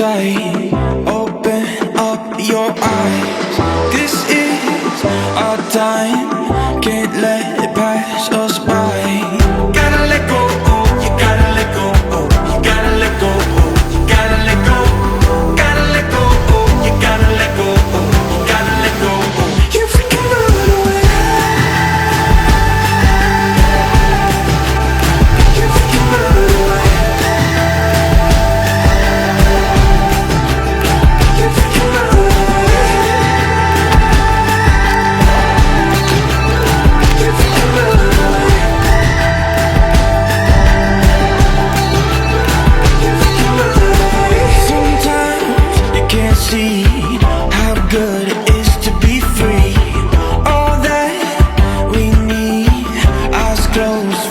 tight, open up your eyes. This is our time, can't let it pass us by. Gotta let go, oh, you gotta let go, oh, you gotta let go, oh, you gotta let go. Gotta let go, oh, you gotta let go, oh, you gotta let go, oh. You freaking run away. You freaking run away. You freaking run away. You freaking run away. You freaking run away. Sometimes you can't see how good it is to be free. All that we need, eyes closed.